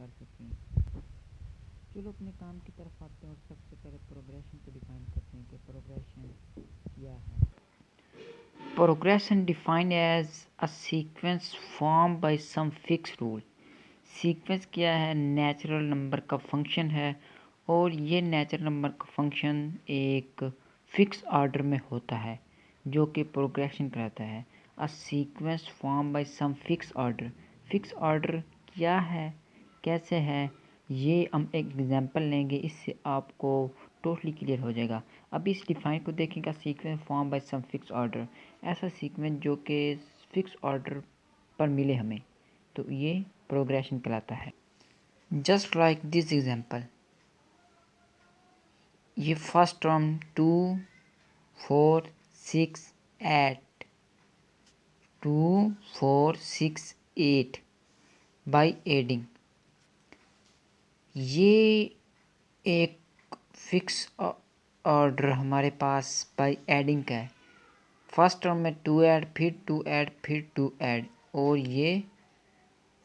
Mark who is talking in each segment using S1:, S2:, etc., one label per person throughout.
S1: कर सकें। चलो अपने काम की तरफ आते हैं और सबसे पहले प्रोग्रेशन को डिफाइन करते हैं कि प्रोग्रेशन क्या है। Progression defined as a sequence form by some fix rule. Sequence क्या है? नेचुरल नंबर का फंक्शन है और ये नेचुरल नंबर का फंक्शन एक फिक्स ऑर्डर में होता है जो कि प्रोग्रेशन कहलाता है। A sequence form by some fix order. Fix order क्या है, कैसे है, ये हम एक एग्जांपल लेंगे, इससे आपको टोटली क्लियर हो जाएगा। अब इस डिफाइन को देखेंगे, sequence form by some fix order, ऐसा सीक्वेंस जो कि फिक्स ऑर्डर पर मिले हमें, तो ये प्रोग्रेशन कहलाता है। जस्ट लाइक दिस एग्जांपल, ये फर्स्ट टर्म 2 4 6 8 2 4 6 8 बाय एडिंग, ये एक फिक्स ऑर्डर हमारे पास बाय एडिंग का है। फर्स्ट टर्म में 2 ऐड, फिर 2 ऐड, फिर 2 ऐड, और ये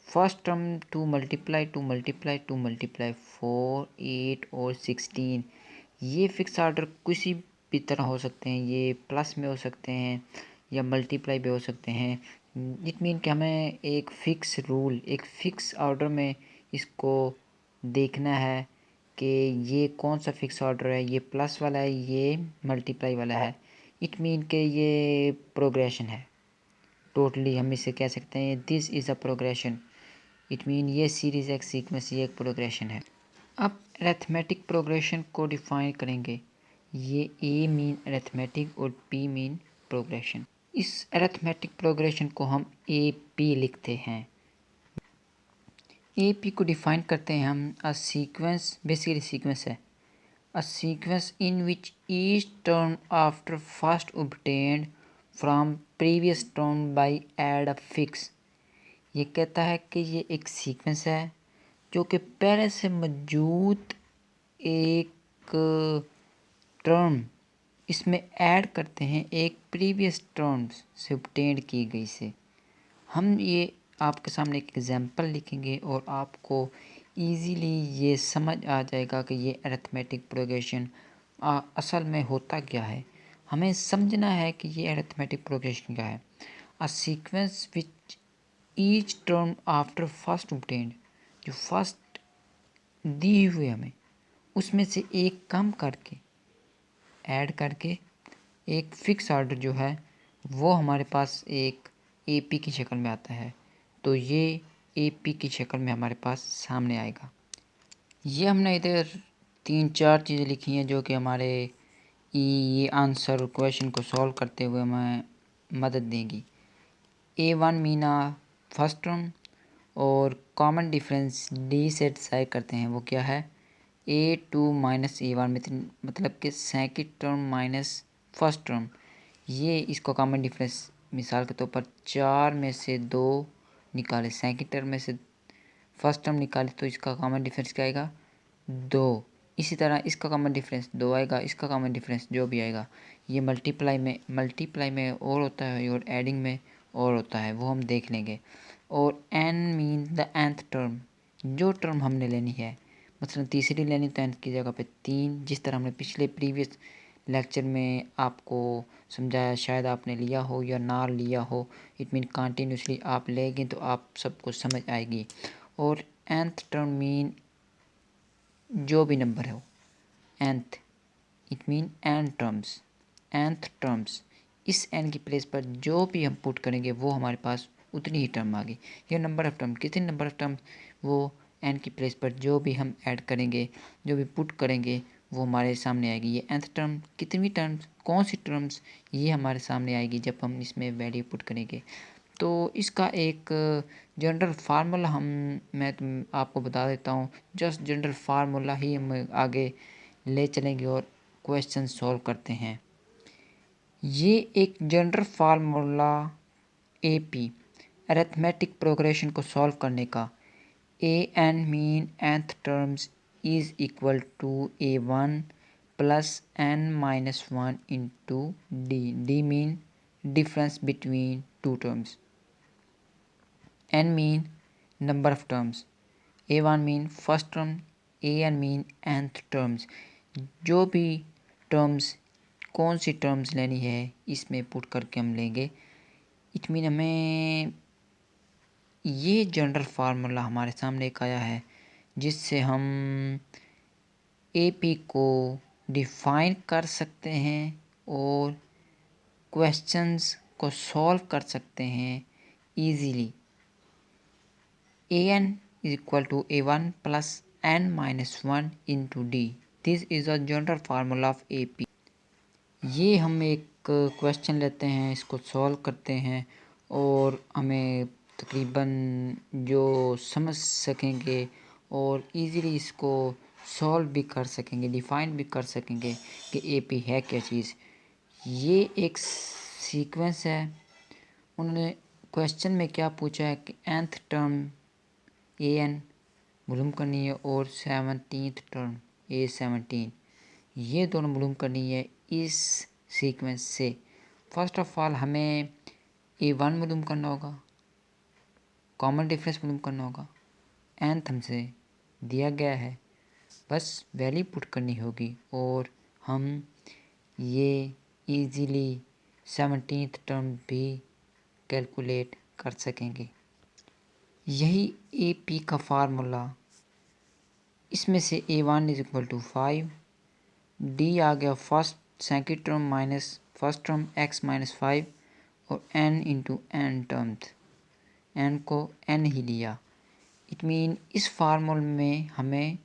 S1: first term 2 multiply 2 multiply 2 multiply 4 8 और 16। ये फिक्स ऑर्डर किसी भी तरह हो सकते हैं, ये प्लस में हो सकते हैं या मल्टीप्लाई भी हो सकते हैं। इट मीन कि हमें एक फ़िक्स रूल, एक फ़िक्स ऑर्डर में इसको देखना है कि ये कौन सा फिक्स ऑर्डर है, ये प्लस वाला है, ये मल्टीप्लाई वाला है। इट मीन कि ये प्रोग्रेशन है। टोटली हम इसे कह सकते हैं this is a progression. It mean ये सीरीज एक सीक्वेंस, ये एक प्रोग्रेशन है। अब अरिथमेटिक प्रोग्रेशन को डिफाइन करेंगे। ये ए मीन अरिथमेटिक और पी मीन प्रोग्रेशन। इस अरिथमेटिक प्रोग्रेशन को हम ए पी लिखते हैं। ए पी को डिफाइन करते हैं हम, अ सीक्वेंस, बेसिकली सीक्वेंस है, a sequence in which each term after first obtained from previous term by add a fix. ये कहता है कि ये एक सीक्वेंस है जो कि पहले से मौजूद एक टर्म इसमें ऐड करते हैं एक प्रीवियस टर्म्स से obtained की गई से। हम ये आपके सामने एक एग्जांपल लिखेंगे और आपको इजीली ये समझ आ जाएगा कि ये अरिथमेटिक प्रोग्रेशन असल में होता क्या है। हमें समझना है कि ये अरिथमेटिक प्रोग्रेशन क्या है। A sequence which each term after first obtained, जो फर्स्ट दी हुई हमें उसमें से एक कम करके ऐड करके एक फिक्स ऑर्डर जो है वो हमारे पास एक एपी की शक्ल में आता है। तो ये एपी की शक्ल में हमारे पास सामने आएगा। ये हमने इधर 3-4 चीज़ें लिखी हैं जो कि हमारे ये आंसर क्वेश्चन को सॉल्व करते हुए हमें मदद देंगी। A1 मीना फर्स्ट टर्म और कॉमन डिफरेंस डी से डिसाइड करते हैं, वो क्या है? A2 माइनस A1, मतलब कि second term minus first term. ये इसको कॉमन डिफरेंस मिसाल के तौर पर 4 में से 2 निकाले, सेकंड टर्म में से फर्स्ट टर्म निकाले तो इसका कॉमन डिफरेंस क्या आएगा? 2। इसी तरह इसका कॉमन डिफरेंस 2 आएगा, इसका कॉमन डिफरेंस जो भी आएगा। ये मल्टीप्लाई में और होता है और एडिंग में और होता है, वो हम देख लेंगे। और n mean the nth term, जो टर्म हमने लेनी है, मतलब तीसरी लेनी तो nth की जगह पे 3, जिस तरह हमने पिछले प्रीवियस लेक्चर में आपको समझाया, शायद आपने लिया हो या ना लिया हो। इट मीन कंटिन्यूसली आप लेंगे तो आप सबको समझ आएगी। और nth टर्म मीन जो भी नंबर हो, nth, it mean nth terms. इस n की प्लेस पर जो भी हम पुट करेंगे वो हमारे पास उतनी ही टर्म आ गई। ये नंबर ऑफ टर्म, कितने नंबर ऑफ टर्म, वो n की प्लेस पर जो भी हम ऐड करेंगे, जो भी पुट करेंगे वो हमारे सामने आएगी। ये nth टर्म, कितनी टर्म्स, कौन सी टर्म्स, ये हमारे सामने आएगी जब हम इसमें वैल्यू पुट करेंगे। तो इसका एक जनरल फार्मूला मैं आपको बता देता हूँ। जस्ट जनरल फार्मूला ही हम आगे ले चलेंगे और क्वेश्चन सॉल्व करते हैं। ये एक general formula AP, arithmetic progression को सॉल्व करने का। an mean nth terms is equal to a1 plus n minus 1 into d mean difference between two terms, n mean number of terms, A1 mean first term, AN mean nth terms. जो भी terms, कौन सी terms लेनी है इसमें put करके हम लेंगे। It mean हमें ये जनरल फार्मूला हमारे सामने एक आया है जिससे हम AP को डिफाइन कर सकते हैं और क्वेश्चंस को सॉल्व कर सकते हैं easily. AN is equal to A1 plus N minus 1 into D. This is a general formula of AP. ये हम एक क्वेश्चन लेते हैं, इसको सॉल्व करते हैं और हमें तकरीबन जो समझ सकेंगे और इजीली इसको सॉल्व भी कर सकेंगे, डिफाइन भी कर सकेंगे कि AP है क्या चीज़। ये एक सीक्वेंस है। उन्होंने क्वेश्चन में क्या पूछा है कि nth टर्म AN मालूम करनी है और 17th टर्म A17, ये दोनों मालूम करनी है इस सीक्वेंस से। फर्स्ट ऑफ ऑल हमें A1 मालूम करना होगा, कॉमन डिफरेंस मालूम करना होगा, nth हमसे दिया गया है, बस वैल्यू पुट करनी होगी और हम ये इजीली 17th टर्म भी कैलकुलेट कर सकेंगे। यही AP का फार्मूला। इसमें से A1 is equal to 5, D आ गया first second term minus first term x minus 5 और n into n terms, n को n ही लिया। इट मीन इस फार्मूले में हमें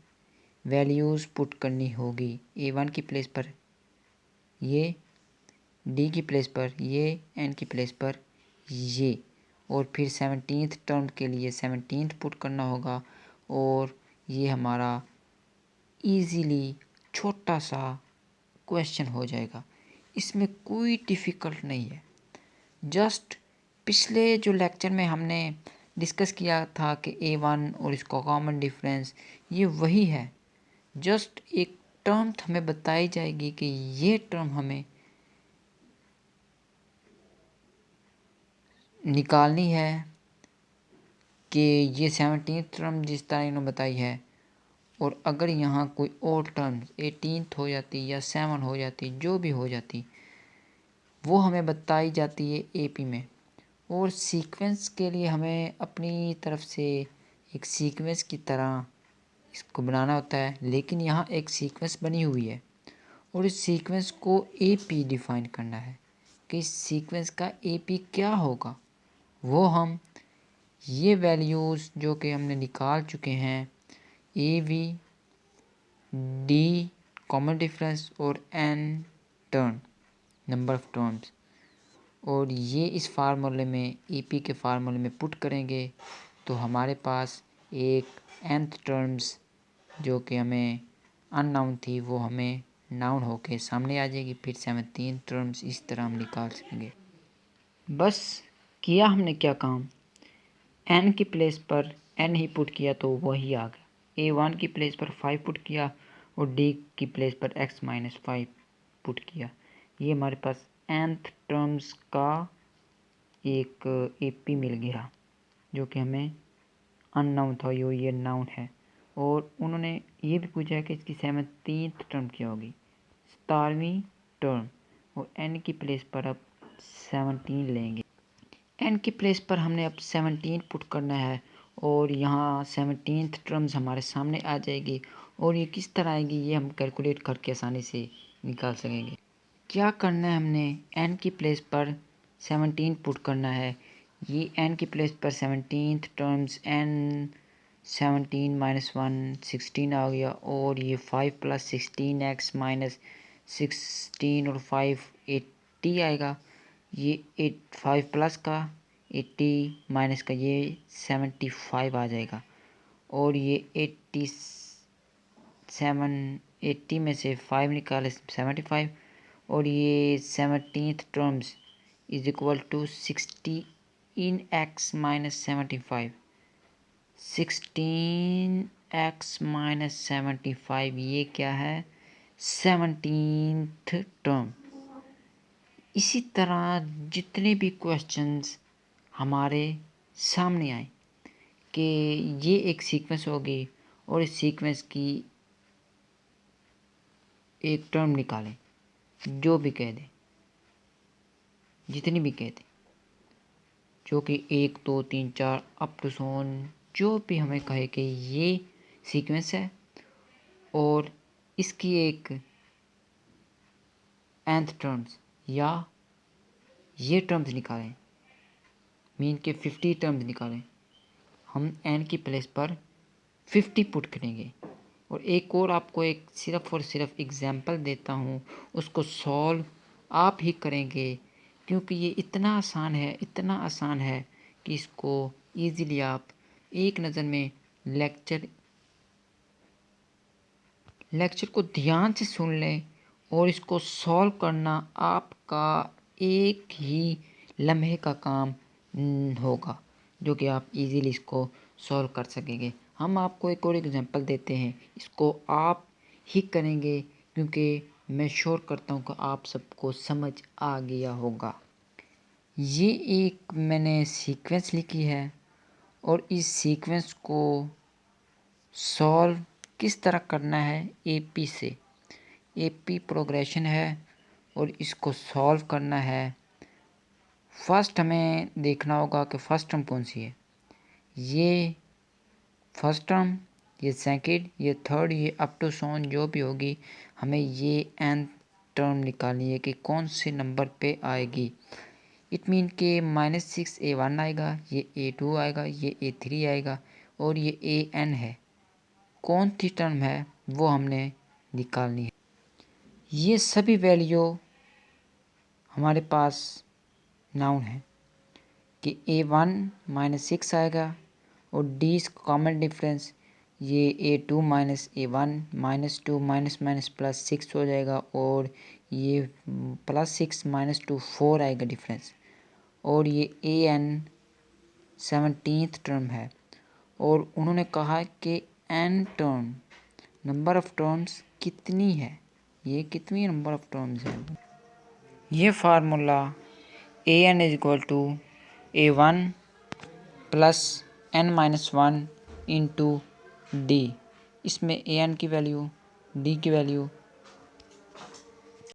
S1: वैल्यूज़ पुट करनी होगी। A1 की प्लेस पर ये, D की प्लेस पर ये, n की प्लेस पर ये, और फिर 17th टर्म के लिए 17th पुट करना होगा और ये हमारा इजीली छोटा सा क्वेश्चन हो जाएगा। इसमें कोई डिफ़िकल्ट नहीं है। जस्ट पिछले जो लेक्चर में हमने डिस्कस किया था कि A1 और इसका कॉमन डिफरेंस ये वही है। जस्ट एक टर्म हमें बताई जाएगी कि ये टर्म हमें निकालनी है कि ये 17th टर्म जिस तरह इन्होंने बताई है, और अगर यहाँ कोई और टर्म 18th हो जाती या 7 हो जाती, जो भी हो जाती, वो हमें बताई जाती है AP में। और सीक्वेंस के लिए हमें अपनी तरफ से एक सीक्वेंस की तरह इसको बनाना होता है, लेकिन यहाँ एक सीक्वेंस बनी हुई है और इस सीक्वेंस को AP डिफ़ाइन करना है कि इस सीक्वेंस का AP क्या होगा। वो हम ये वैल्यूज़ जो कि हमने निकाल चुके हैं, AV, D कॉमन डिफरेंस और N term, number of terms, और ये इस फार्मूले में AP के फार्मूले में पुट करेंगे तो हमारे पास एक nth टर्म्स जो कि हमें अननाउन थी वो हमें नाउन होके सामने आ जाएगी। फिर 17 टर्म्स इस तरह हम निकाल सकेंगे। बस किया हमने क्या काम, n की प्लेस पर n ही पुट किया तो वही आ गया। A1 की प्लेस पर 5 पुट किया और D की प्लेस पर x माइनस 5 पुट किया। ये हमारे पास nth टर्म्स का एक AP मिल गया जो कि हमें अननाउन था, ये नाउन है। और उन्होंने ये भी पूछा है कि इसकी 17th टर्म क्या होगी, 17वीं टर्म, और n की प्लेस पर अब 17 लेंगे। n की प्लेस पर हमने अब 17 पुट करना है और यहाँ 17th टर्म्स हमारे सामने आ जाएगी और ये किस तरह आएगी ये हम कैलकुलेट करके आसानी से निकाल सकेंगे। क्या करना है, हमने n की प्लेस पर 17 पुट करना है। ये n की प्लेस पर 17th टर्म्स n 17 माइनस 1 16 आ गया और ये 5 प्लस 16x माइनस 16 और 5 80 आएगा। ये 5 प्लस का 80 माइनस का ये 75 आ जाएगा और ये 80 में से 5 निकाले 75 और ये 17th terms is equal to 16x minus 75, 16x minus 75 ये क्या है, 17th टर्म। इसी तरह जितने भी क्वेश्चंस हमारे सामने आए, कि ये एक सीक्वेंस होगी और इस सीक्वेंस की एक टर्म निकालें, जो भी कह दें, जितनी भी कह दें, जो कि 1 2 3 4 अप टू सोन, जो भी हमें कहे कि ये सीक्वेंस है और इसकी एक nth टर्म्स या ये टर्म्स निकालें, मीन के 50 टर्म्स निकालें। हम n की प्लेस पर 50 पुट करेंगे। और एक और आपको एक सिर्फ और सिर्फ एग्जाम्पल देता हूँ, उसको सॉल्व आप ही करेंगे, क्योंकि ये इतना आसान है, इतना आसान है कि इसको ईज़िली आप एक नज़र में लेक्चर को ध्यान से सुन लें और इसको सॉल्व करना आपका एक ही लम्हे का काम होगा, जो कि आप इजीली इसको सॉल्व कर सकेंगे। हम आपको एक और एग्जांपल देते हैं, इसको आप ही करेंगे, क्योंकि मैं श्योर करता हूँ कि आप सबको समझ आ गया होगा। ये एक मैंने सीक्वेंस लिखी है और इस सीक्वेंस को सॉल्व किस तरह करना है, एपी से। एपी प्रोग्रेशन है और इसको सॉल्व करना है। फर्स्ट हमें देखना होगा कि फर्स्ट टर्म कौन सी है। ये फर्स्ट टर्म, ये सेकंड, ये थर्ड, ये अप टू सोन जो भी होगी, हमें ये nth टर्म निकालनी है कि कौन से नंबर पे आएगी। इट मीन के -6 A1 आएगा, ये A2 आएगा, ये A3 आएगा और ये AN है। कौन सी टर्म है वो हमने निकालनी है। ये सभी वैल्यू हमारे पास नाउन है कि A1 -6 आएगा और D इसका कॉमन डिफरेंस, ये A2 -A1 -2 +6 हो जाएगा और ये +6 -2 4 आएगा डिफरेंस। और ये AN 17th टर्म है और उन्होंने कहा कि n term, number of terms कितनी है, ये कितनी नंबर ऑफ टर्म्स है। ये formula AN = A1 + n-1 × D। इसमें AN की वैल्यू, D की वैल्यू